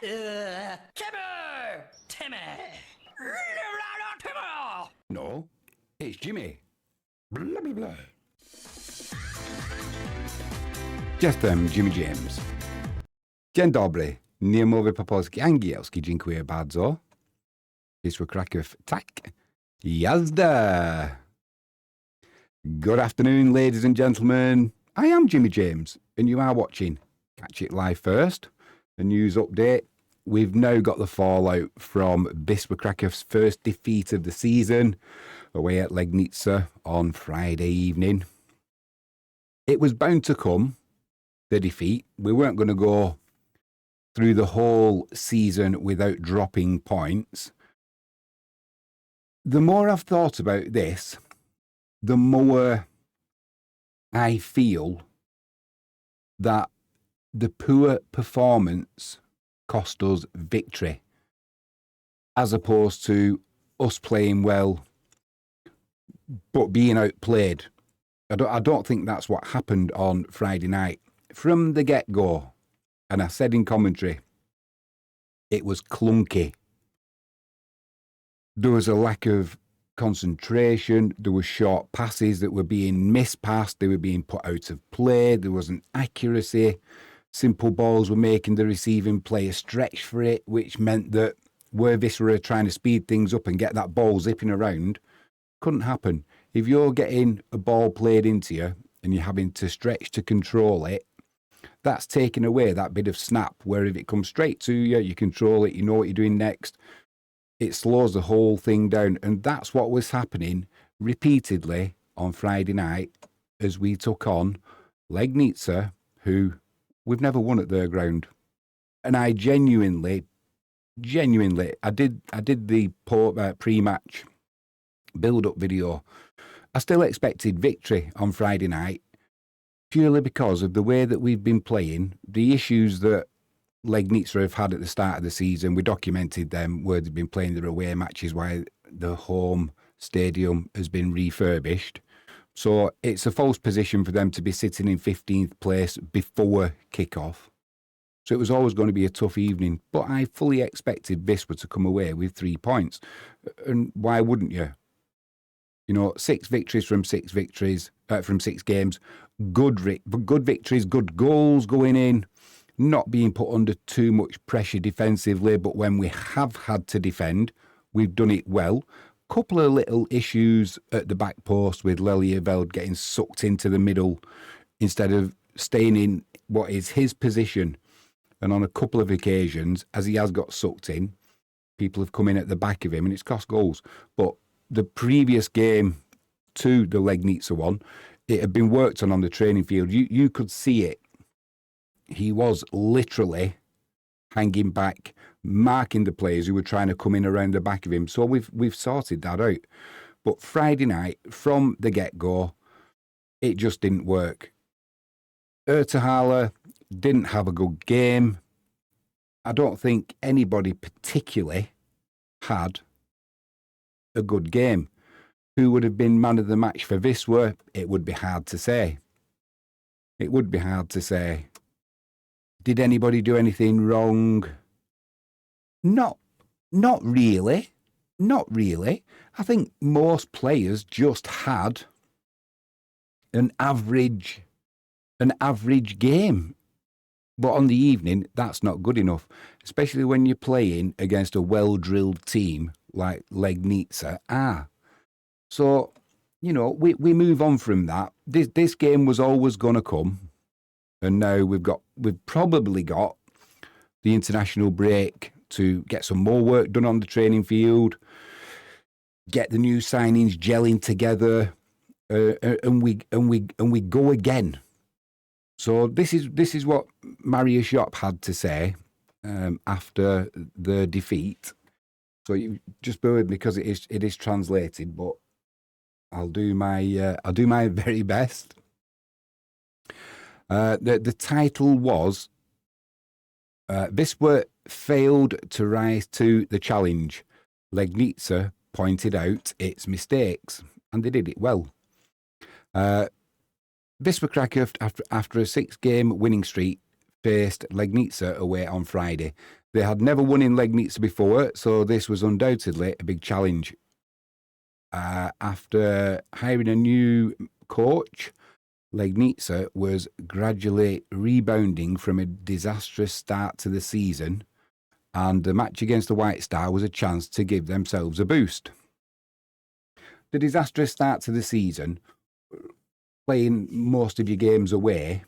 Timmy! Timmy! Timmy! No, it's Jimmy. Blah, blah, blah. Jestem Jimmy James. Dzień dobry. Nie mówię po polski, angielski. Dziękuję bardzo. Wisła Kraków. Tak. Jazda. Good afternoon, ladies and gentlemen. I am Jimmy James, and you are watching Catch It Live First, a news update. We've now got the fallout from Wisła Krakow's first defeat of the season away at Legnica on Friday evening. It was bound to come, the defeat. We weren't going to go through the whole season without dropping points. The more I've thought about this, the more I feel that the poor performance cost us victory, as opposed to us playing well but being outplayed. I don't think that's what happened on Friday night. From the get-go, and I said in commentary, it was clunky. There was a lack of concentration. There were short passes that were being mispassed. They were being put out of play. There wasn't accuracy. Simple balls were making the receiving player stretch for it, which meant that where Wisła were trying to speed things up and get that ball zipping around, couldn't happen. If you're getting a ball played into you and you're having to stretch to control it, that's taking away that bit of snap, where if it comes straight to you, you control it, you know what you're doing next. It slows the whole thing down. And that's what was happening repeatedly on Friday night as we took on Legnica, who we've never won at their ground. And I genuinely, I did the pre-match build-up video. I still expected victory on Friday night, purely because of the way that we've been playing, the issues that Legnica have had at the start of the season. We documented them where they've been playing their away matches while the home stadium has been refurbished. So it's a false position for them to be sitting in 15th place before kick-off. So it was always going to be a tough evening. But I fully expected Wisła to come away with 3 points. And why wouldn't you? You know, 6 victories from 6 games. Good victories, good goals going in. Not being put under too much pressure defensively, but when we have had to defend, we've done it well. Couple of little issues at the back post with Lelieveld getting sucked into the middle instead of staying in what is his position. And on a couple of occasions, as he has got sucked in, people have come in at the back of him and it's cost goals. But the previous game to the Legnica one, it had been worked on the training field. You could see it. He was literally hanging back, marking the players who were trying to come in around the back of him. So we've sorted that out. But Friday night, from the get-go, it just didn't work. Ertahala didn't have a good game. I don't think anybody particularly had a good game. Who would have been man of the match for Wisła? It would be hard to say. Did anybody do anything wrong? Not really. I think most players just had an average game. But on the evening, that's not good enough, especially when you're playing against a well-drilled team like Legnica. So, you know, we move on from that. This game was always going to come. And now we've probably got the international break to get some more work done on the training field, get the new signings gelling together, and we go again. So this is what Mario Shop had to say after the defeat. So you just bear with me because it is translated, but I'll do my very best. The title was Wisła failed to rise to the challenge. Legnica pointed out its mistakes, and they did it well. Wisła Kraków, after a 6-game winning streak, faced Legnica away on Friday. They had never won in Legnica before, so this was undoubtedly a big challenge. After hiring a new coach, Legnica was gradually rebounding from a disastrous start to the season, and the match against the White Star was a chance to give themselves a boost. The disastrous start to the season, playing most of your games away,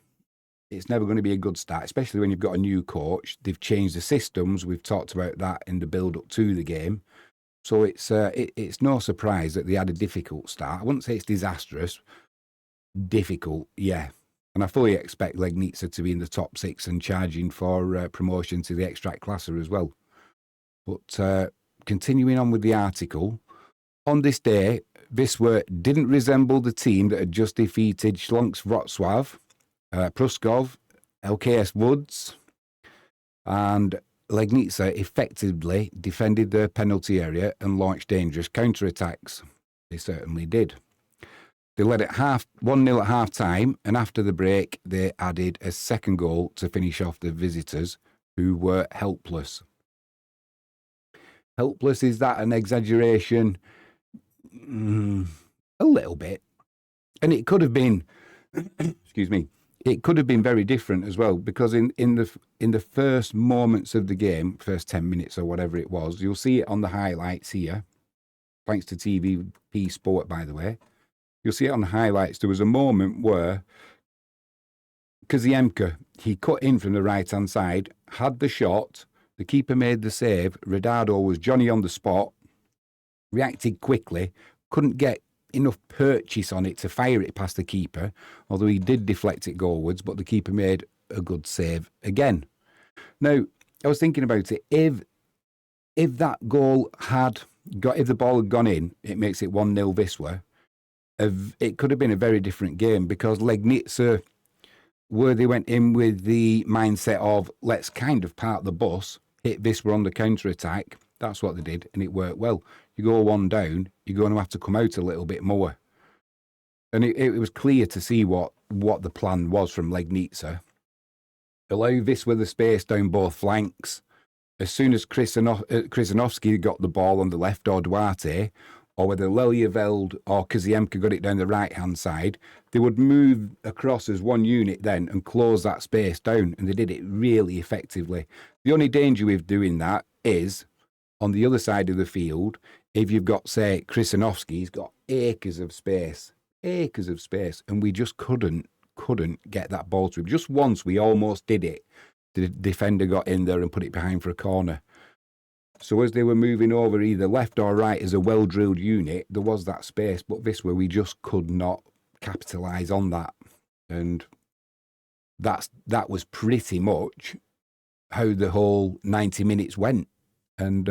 it's never going to be a good start, especially when you've got a new coach. They've changed the systems. We've talked about that in the build-up to the game. So it's no surprise that they had a difficult start. I wouldn't say it's disastrous. Difficult, yeah. And I fully expect Legnica to be in the top 6 and charging for promotion to the Extracklasa as well. But continuing on with the article, on this day, Wisła didn't resemble the team that had just defeated Śląsk Wrocław, Pruszków, LKS Woods, and Legnica effectively defended their penalty area and launched dangerous counter-attacks. They certainly did. They led at 1-0 at half-time, and after the break, they added a second goal to finish off the visitors, who were helpless. Helpless, is that an exaggeration? A little bit. And it could have been, excuse me, it could have been very different as well, because in the first moments of the game, first 10 minutes or whatever it was, you'll see it on the highlights here, thanks to TVP Sport, by the way. You'll see it on the highlights. There was a moment where Kaziemka, he cut in from the right-hand side, had the shot, the keeper made the save, Redado was Johnny on the spot, reacted quickly, couldn't get enough purchase on it to fire it past the keeper, although he did deflect it goalwards, but the keeper made a good save again. Now, I was thinking about it. If that goal had got, if the ball had gone in, it makes it 1-0 Wisła. It could have been a very different game, because Legnica, where they went in with the mindset of let's kind of park the bus, hit Wisła on the counter-attack. That's what they did, and it worked well. You go 1 down, you're going to have to come out a little bit more. And it was clear to see what the plan was from Legnica. Allow Wisła the space down both flanks. As soon as Krzyżanowski got the ball on the left, or Duarte, or whether Lelyeveld or Kaziemka got it down the right-hand side, they would move across as one unit then and close that space down, and they did it really effectively. The only danger with doing that is, on the other side of the field, if you've got, say, Krzyżanowski, he's got acres of space, and we just couldn't get that ball to him. Just once we almost did it. The defender got in there and put it behind for a corner. So as they were moving over either left or right as a well-drilled unit, there was that space, but Wisła, we just could not capitalise on that. And that was pretty much how the whole 90 minutes went. And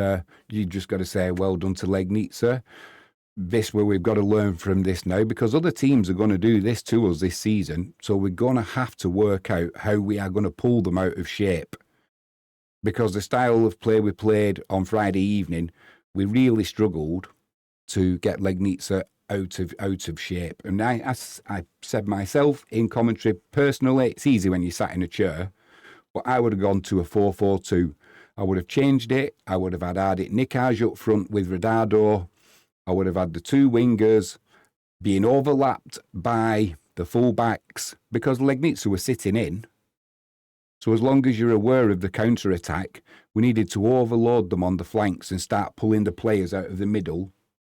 you just got to say, well done to Legnica. Wisła, we've got to learn from this now, because other teams are going to do this to us this season. So we're going to have to work out how we are going to pull them out of shape. Because the style of play we played on Friday evening, we really struggled to get Legnica out of shape. And I said myself in commentary, personally, it's easy when you sat in a chair, but I would have gone to a 4-4-2. I would have changed it. I would have had Ardit Nikaj up front with Redado. I would have had the 2 wingers being overlapped by the full-backs, because Legnica were sitting in. So as long as you're aware of the counter-attack, we needed to overload them on the flanks and start pulling the players out of the middle,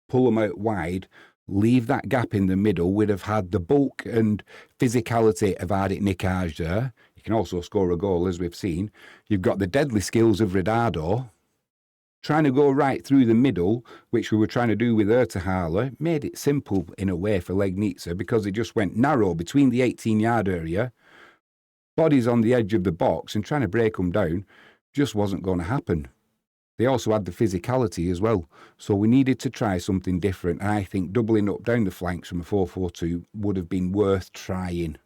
pull them out wide, leave that gap in the middle. We'd have had the bulk and physicality of Ardit Nikaj there. You can also score a goal, as we've seen. You've got the deadly skills of Redado, trying to go right through the middle, which we were trying to do with Ertahala, made it simple in a way for Legnica, because it just went narrow between the 18-yard area, bodies on the edge of the box, and trying to break them down just wasn't going to happen. They also had the physicality as well. So we needed to try something different. And I think doubling up down the flanks from a 4-4-2 would have been worth trying.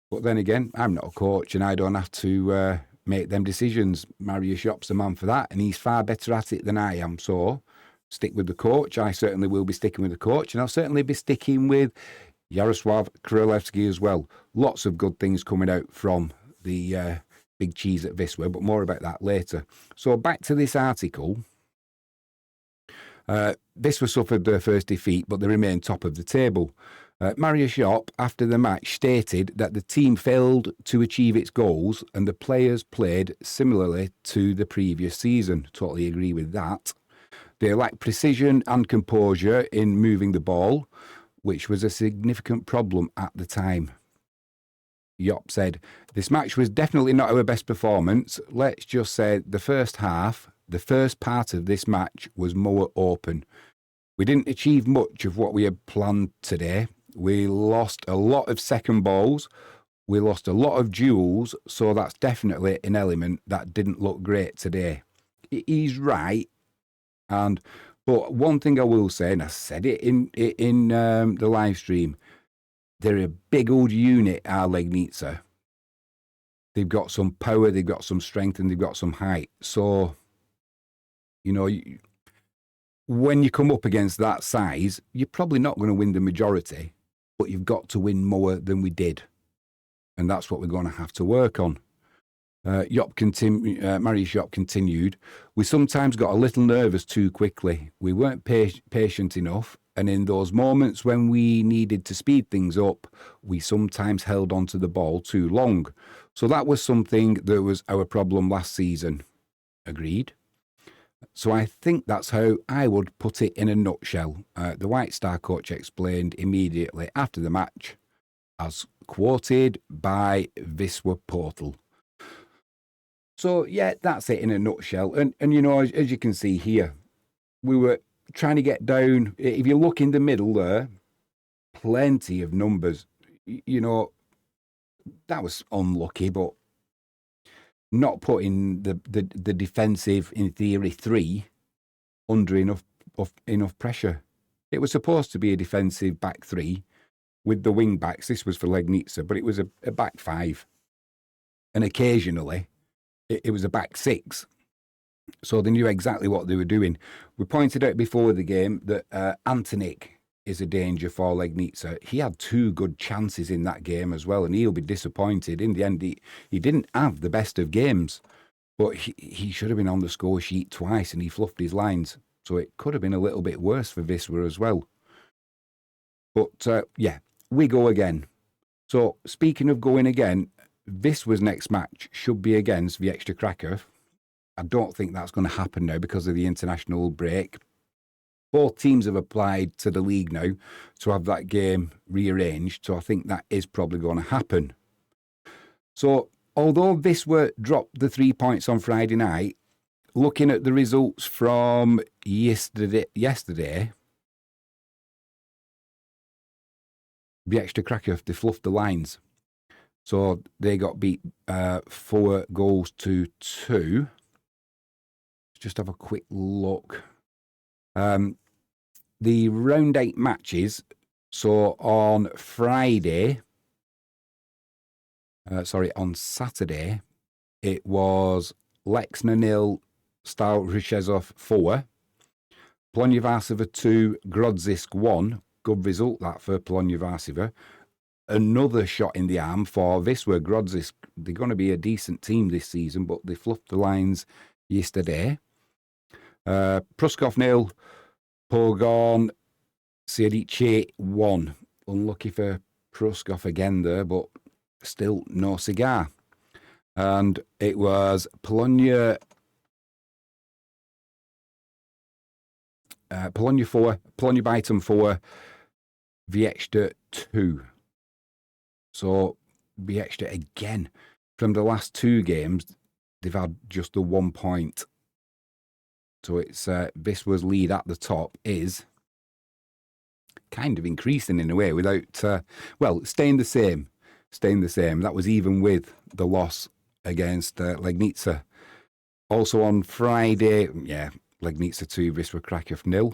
But then again, I'm not a coach and I don't have to make them decisions. Mario Shop's the man for that, and he's far better at it than I am. So stick with the coach. I certainly will be sticking with the coach, and I'll certainly be sticking with Jarosław Królewski as well. Lots of good things coming out from the big cheese at Wisła, but more about that later. So back to this article. Wisła suffered their first defeat, but they remained top of the table. Mariusz Jopp, after the match, stated that the team failed to achieve its goals and the players played similarly to the previous season. Totally agree with that. They lacked precision and composure in moving the ball, which was a significant problem at the time. Jopp said, "This match was definitely not our best performance. Let's just say the first part of this match was more open. We didn't achieve much of what we had planned today. We lost a lot of second balls. We lost a lot of duels, so that's definitely an element that didn't look great today." He's right. But one thing I will say, and I said it in the live stream, they're a big old unit, our Legnica. They've got some power, they've got some strength, and they've got some height. So, you know, when you come up against that size, you're probably not going to win the majority, but you've got to win more than we did. And that's what we're going to have to work on. Mariusz Jopp continued, "We sometimes got a little nervous too quickly. We weren't patient enough, and in those moments when we needed to speed things up, we sometimes held on to the ball too long. So that was something that was our problem last season." Agreed. So I think that's how I would put it in a nutshell. The White Star coach explained immediately after the match, as quoted by Wisła Portal. So, yeah, that's it in a nutshell. And you know, as you can see here, we were trying to get down. If you look in the middle there, plenty of numbers. You know, that was unlucky, but not putting the defensive, in theory, 3 under enough pressure. It was supposed to be a defensive back 3 with the wing backs. This was for Legnica, but it was a back 5. And occasionally, it was a back 6. So they knew exactly what they were doing. We pointed out before the game that Antonik is a danger for Legnica. He had 2 good chances in that game as well, and he'll be disappointed. In the end, he didn't have the best of games, but he should have been on the score sheet twice, and he fluffed his lines. So it could have been a little bit worse for Wisła as well. But, yeah, we go again. So speaking of going again, Wisła's next match should be against Wisła Kraków. I don't think that's going to happen now because of the international break. Both teams have applied to the league now to have that game rearranged, so I think that is probably going to happen. So, although Wisła dropped the 3 points on Friday night, looking at the results from yesterday, Wisła Kraków, they fluffed the lines. So they got beat 4 goals to 2. Let's just have a quick look. The round 8 matches. So on Saturday, it was Legnica 0, Stal Rzeszów 4, Polonia Varsovia 2, Grodzisk 1. Good result that for Polonia Varsovia. Another shot in the arm for Wisła. Grodzisk, they're going to be a decent team this season, but they fluffed the lines yesterday. Pruszków 0, Pogoń Siedlce 1. Unlucky for Pruszków again there, but still no cigar. And it was Polonia 4, Polonia Bytom 4, Wisła 2. So Wisła again, from the last 2 games, they've had just the 1 point. So it's Wisła's lead at the top is kind of increasing in a way without, staying the same. That was even with the loss against Legnica. Also on Friday, Legnica 2, Wisła Kraków 0.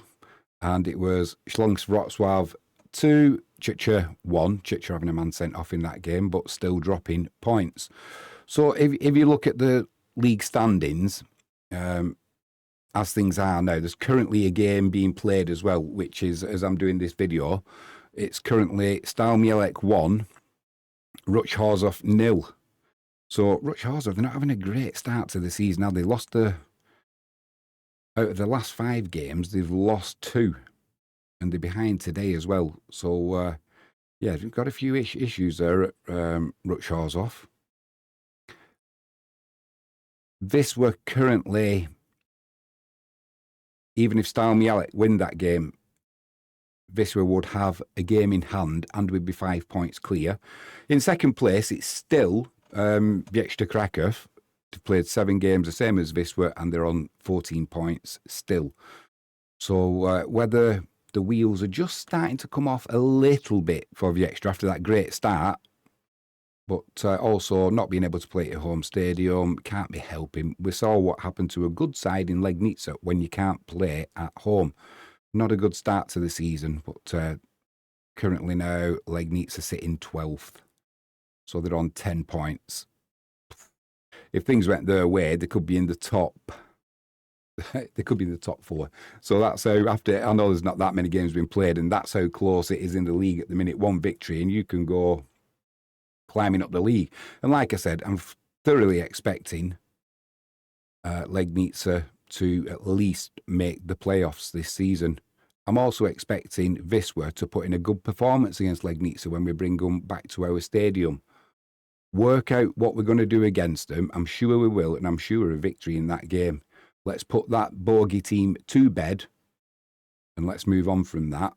And it was Śląsk Wrocław 2, Chicha 1. Chicha having a man sent off in that game, but still dropping points. So if you look at the league standings, as things are now, there's currently a game being played as well, which is, as I'm doing this video, it's currently Stal Mielec 1, Ruch Horzów 0. So Ruchhauser, they're not having a great start to the season. Now they lost out of the last 5 games, they've lost 2, and they're behind today as well. So yeah, we've got a few issues there at Ruchhauser. Wisła currently, even if Stal Mielec win that game, Wisła would have a game in hand and would be 5 points clear. In second place, it's still Wisła Kraków. They've played 7 games, the same as Wisła, and they're on 14 points still. So whether the wheels are just starting to come off a little bit for Wisła after that great start, but also not being able to play at a home stadium can't be helping. We saw what happened to a good side in Legnica when you can't play at home. Not a good start to the season, but currently now Legnica sitting 12th. So they're on 10 points. If things went their way, they could be in the top. They could be in the top 4. So that's how, after, I know there's not that many games been played, and that's how close it is in the league at the minute. 1 victory, and you can go climbing up the league. And like I said, I'm thoroughly expecting Legnica to at least make the playoffs this season. I'm also expecting Wisła to put in a good performance against Legnica when we bring them back to our stadium. Work out what we're going to do against them. I'm sure we will, and I'm sure a victory in that game. Let's put that bogey team to bed, and let's move on from that.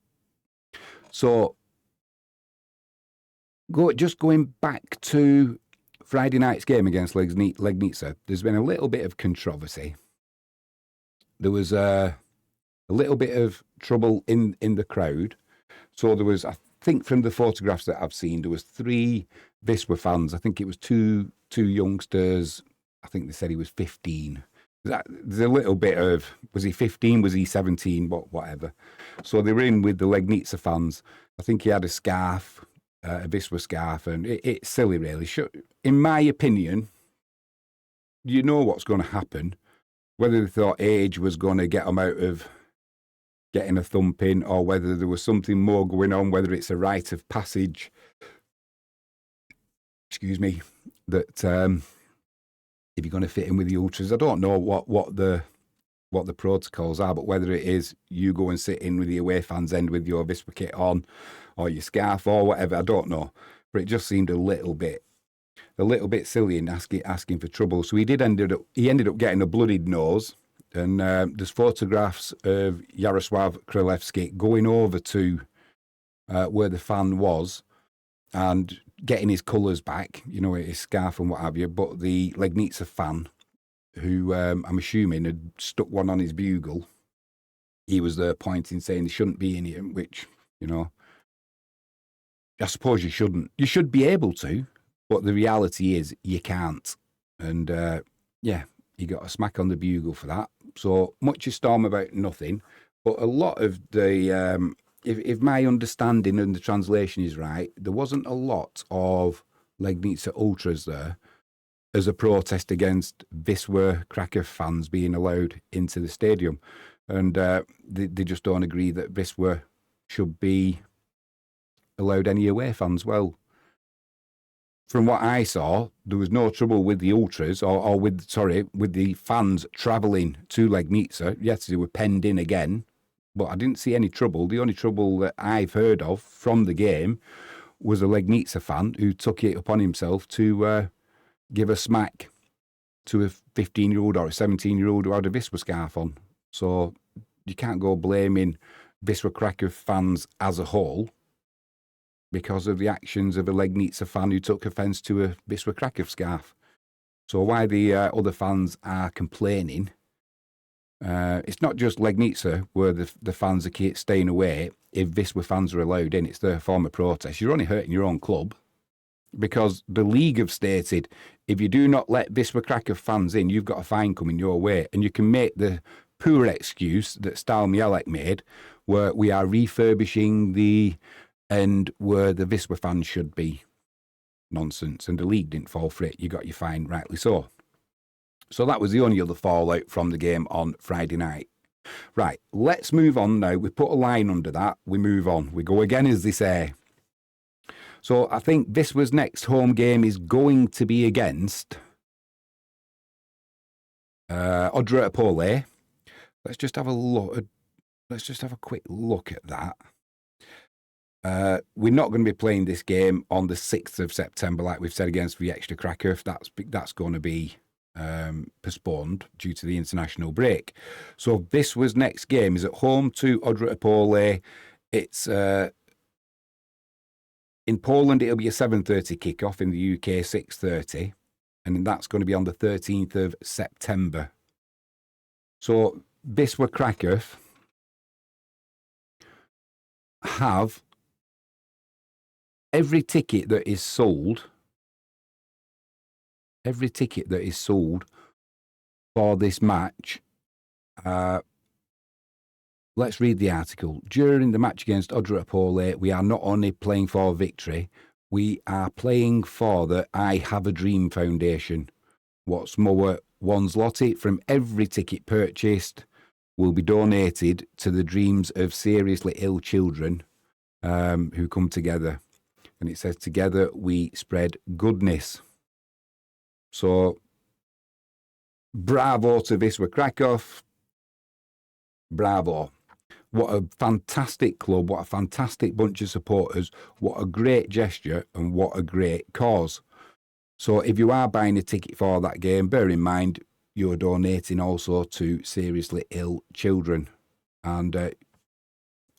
So, just going back to Friday night's game against Legnica, there's been a little bit of controversy. There was a little bit of trouble in the crowd. So there was, I think from the photographs that I've seen, there was 3 Wisła fans. I think it was two youngsters. I think they said he was 15. There's a little bit of, was he 15? Was he 17? Whatever. So they were in with the Legnica fans. I think he had a scarf, a Wisła scarf, and it's silly, really. In my opinion, you know what's going to happen. Whether they thought age was going to get them out of getting a thumping, or whether there was something more going on, whether it's a rite of passage, that if you're going to fit in with the ultras, I don't know what the protocols are, but whether it is you go and sit in with the away fans end with your Wisła kit on, or your scarf, or whatever, I don't know. But it just seemed a little bit silly in asking for trouble. So he ended up getting a bloodied nose, and there's photographs of Jarosław Królewski going over to where the fan was and getting his colours back, his scarf and what have you. But the Legnica fan, who I'm assuming had stuck one on his bugle, he was there pointing, saying there shouldn't be any, which, I suppose you shouldn't. You should be able to, but the reality is you can't. And he got a smack on the bugle for that. So much is storm about nothing. But a lot of the, if my understanding and the translation is right, there wasn't a lot of Legnica ultras there as a protest against Wisła Kraków fans being allowed into the stadium. And they just don't agree that Wisła should be allowed any away fans. Well, from what I saw, there was no trouble with the ultras with the fans travelling to Legnica. Yes, they were penned in again, but I didn't see any trouble. The only trouble that I've heard of from the game was a Legnica fan who took it upon himself to give a smack to a 15-year-old or a 17-year-old who had a Wisła scarf on. So you can't go blaming Wisła Kraków fans as a whole because of the actions of a Legnica fan who took offence to a Wisła Kraków scarf. So why the other fans are complaining, it's not just Legnica where the fans are staying away. If Wisła fans are allowed in, it's their form of protest. You're only hurting your own club, because the league have stated if you do not let Wisła Kraków fans in, you've got a fine coming your way. And you can make the poor excuse that Stal Mielec made, where we are refurbishing the end where the Wisła fans should be. Nonsense. And the league didn't fall for it. You got your fine, rightly so. So that was the only other fallout from the game on Friday night. Right, let's move on now. We put a line under that. We move on. We go again, as they say. So I think Wisła's next home game is going to be against Odra Opole. Let's just have a look. Let's just have a quick look at that. We're not going to be playing this game on the 6th of September, like we've said, against Wisła Kraków. That's going to be postponed due to the international break. So Wisła's next game is at home to Odra Opole. It's in Poland. It'll be a 7:30 kickoff. In the UK, 6:30, and that's going to be on the 13th of September. So Wisła Kraków have every ticket that is sold for this match. Let's read the article. During the match against Odra Opole, we are not only playing for victory, we are playing for the I Have a Dream Foundation. What's more, one's lottie from every ticket purchased will be donated to the dreams of seriously ill children who come together. And it says, together we spread goodness. So, bravo to Wisła Kraków. Bravo. What a fantastic club. What a fantastic bunch of supporters. What a great gesture and what a great cause. So if you are buying a ticket for that game, bear in mind you're donating also to seriously ill children. And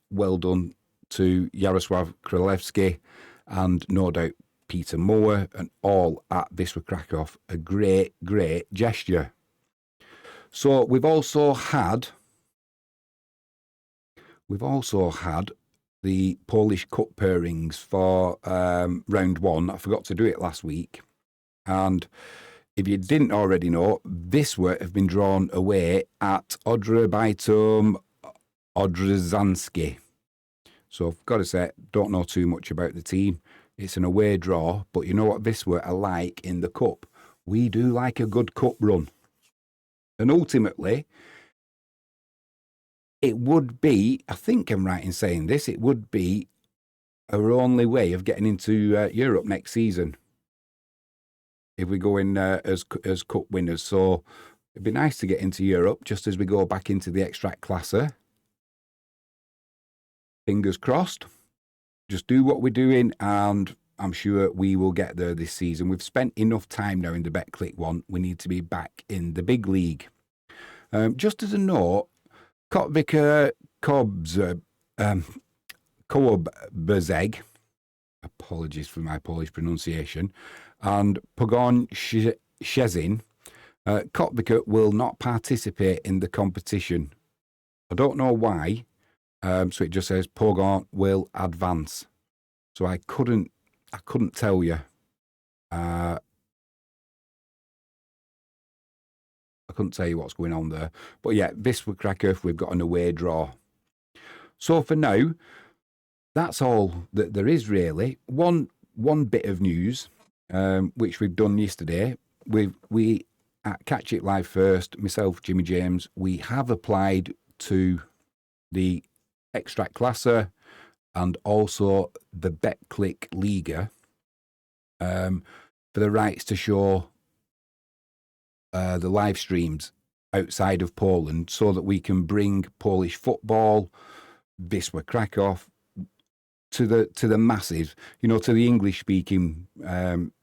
well done to Jarosław Królewski and no doubt Peter Moore and all at Wisła Kraków. A great, great gesture. So we've also had the Polish Cup pairings for round one. I forgot to do it last week. And if you didn't already know, Wisła have been drawn away at Odra Bytom Odrzańskie. So I've got to say, don't know too much about the team. It's an away draw, but you know what Wisła are like in the cup. We do like a good cup run. And ultimately, it would be, I think I'm right in saying this, it would be our only way of getting into Europe next season if we go in as cup winners. So it'd be nice to get into Europe just as we go back into the Ekstraklasa. Fingers crossed. Just do what we're doing and I'm sure we will get there this season. We've spent enough time now in the BetClick one. We need to be back in the big league. Just as a note, Kotvika Kołobrzeg, apologies for my Polish pronunciation, and Pogoń Szczecin, Kotvika will not participate in the competition. I don't know why, so it just says Pogoń will advance. So I couldn't tell you. I couldn't tell you what's going on there. But yeah, Wisła Kraków, we've got an away draw. So for now, that's all that there is really. One bit of news, which we've done yesterday. We at Catch It Live First, myself, Jimmy James, we have applied to the Ekstraklasa and also the BetClick Liga for the rights to show the live streams outside of Poland so that we can bring Polish football, Wisła Kraków, to the masses, to the English-speaking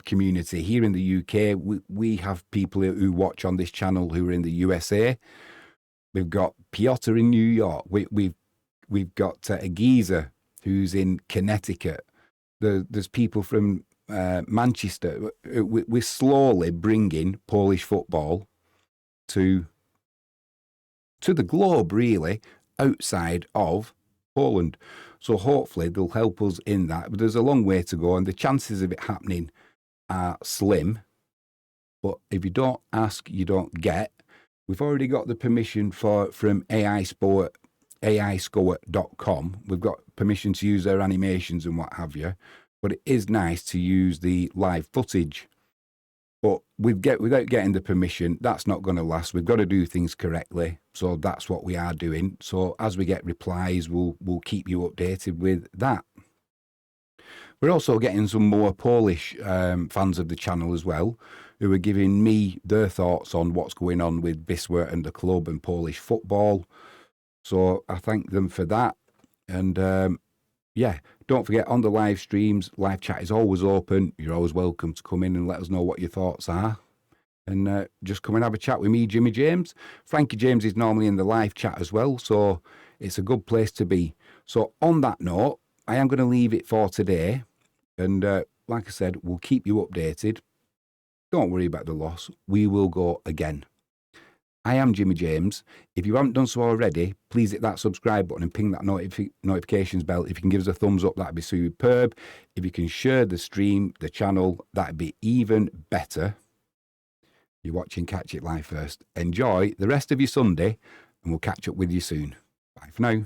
community. Here in the UK, we have people who watch on this channel who are in the USA. We've got Piotr in New York. We've got Agiza, who's in Connecticut. There's people from Manchester. We're slowly bringing Polish football to the globe, really, outside of Poland. So hopefully they'll help us in that. But there's a long way to go, and the chances of it happening are slim. But if you don't ask, you don't get. We've already got the permission from AIScore.com. We've got permission to use their animations and what have you. But it is nice to use the live footage. But without getting the permission, that's not going to last. We've got to do things correctly. So that's what we are doing. So as we get replies, we'll keep you updated with that. We're also getting some more Polish fans of the channel as well, who are giving me their thoughts on what's going on with Wisła and the club and Polish football. So I thank them for that. And yeah, don't forget, on the live streams, live chat is always open. You're always welcome to come in and let us know what your thoughts are. And just come and have a chat with me, Jimmy James. Frankie James is normally in the live chat as well, so it's a good place to be. So on that note, I am going to leave it for today. And like I said, we'll keep you updated. Don't worry about the loss. We will go again. I am Jimmy James. If you haven't done so already, please hit that subscribe button and ping that notifications bell. If you can give us a thumbs up, that'd be superb. If you can share the stream, the channel, that'd be even better. You're watching Catch It Live first. Enjoy the rest of your Sunday, and we'll catch up with you soon. Bye for now.